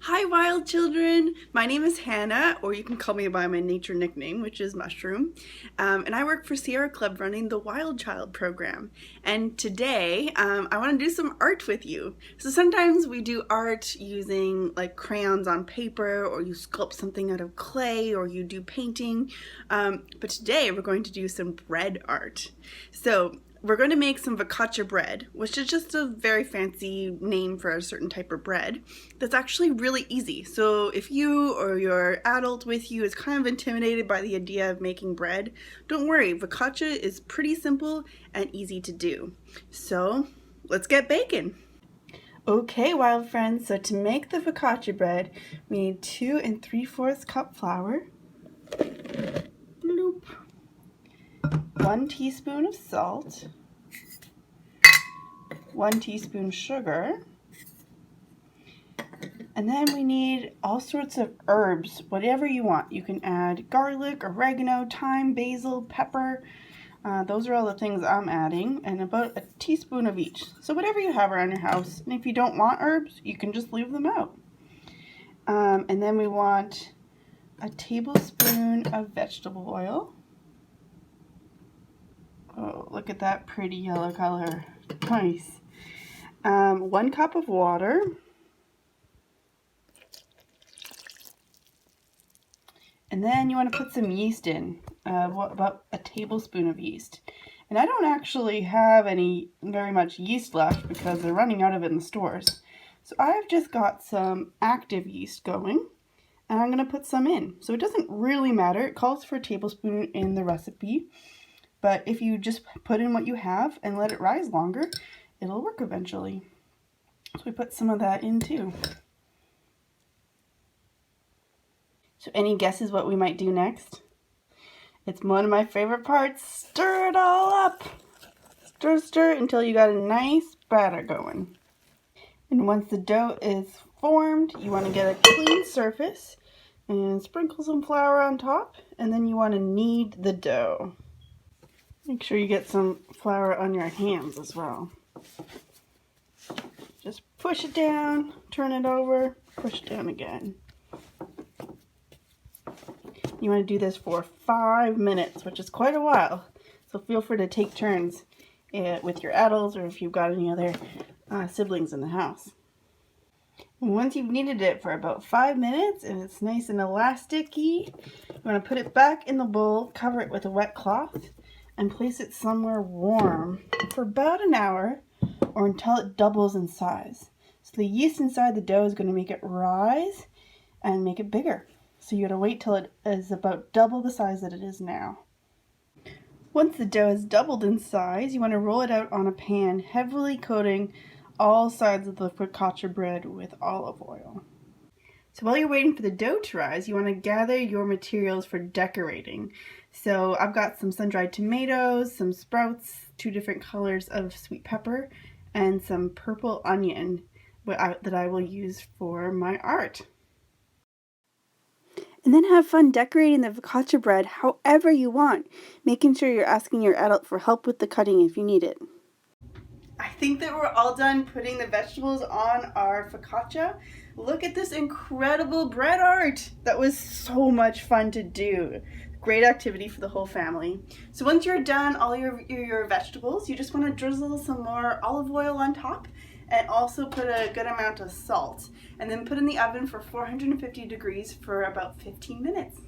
Hi wild children! My name is Hannah, or you can call me by my nature nickname, which is Mushroom. And I work for Sierra Club running the Wild Child program. And today I want to do some art with you. So sometimes we do art using like crayons on paper, or you sculpt something out of clay, or you do painting. But today we're going to do some bread art. So we're going to make some focaccia bread, which is just a very fancy name for a certain type of bread that's actually really easy. So if you or your adult with you is kind of intimidated by the idea of making bread, don't worry, focaccia is pretty simple and easy to do. So let's get baking. Okay, wild friends, so to make the focaccia bread, we need 2 3/4 cup flour, bloop, 1 teaspoon of salt, 1 teaspoon sugar, and then we need all sorts of herbs, whatever you want. You can add garlic, oregano, thyme, basil, pepper. Those are all the things I'm adding, and about a teaspoon of each. So whatever you have around your house, and if you don't want herbs, you can just leave them out. And then we want a tablespoon of vegetable oil. Oh, look at that pretty yellow color. Nice. 1 cup of water. And then you want to put some yeast in, about a tablespoon of yeast. And I don't actually have very much yeast left because they're running out of it in the stores. So I've just got some active yeast going, and I'm going to put some in. So it doesn't really matter. It calls for a tablespoon in the recipe. But if you just put in what you have and let it rise longer, it'll work eventually. So we put some of that in too. So any guesses what we might do next? It's one of my favorite parts. Stir it all up. Stir, stir until you got a nice batter going. And once the dough is formed, you want to get a clean surface and sprinkle some flour on top, and then you want to knead the dough. Make sure you get some flour on your hands as well. Just push it down, turn it over, push it down again. You want to do this for 5 minutes, which is quite a while. So feel free to take turns with your adults, or if you've got any other siblings in the house. And once you've kneaded it for about 5 minutes and it's nice and elasticy, you want to put it back in the bowl, cover it with a wet cloth, and place it somewhere warm for about an hour or until it doubles in size. So the yeast inside the dough is going to make it rise and make it bigger. So you gotta wait till it is about double the size that it is now. Once the dough is doubled in size, you want to roll it out on a pan, heavily coating all sides of the focaccia bread with olive oil. So while you're waiting for the dough to rise, you want to gather your materials for decorating. So I've got some sun-dried tomatoes, some sprouts, 2 different colors of sweet pepper, and some purple onion that I will use for my art. And then have fun decorating the focaccia bread however you want, making sure you're asking your adult for help with the cutting if you need it. I think that we're all done putting the vegetables on our focaccia. Look at this incredible bread art. That was so much fun to do. Great activity for the whole family. So once you're done all your vegetables, you just want to drizzle some more olive oil on top and also put a good amount of salt, and then put in the oven for 450 degrees for about 15 minutes.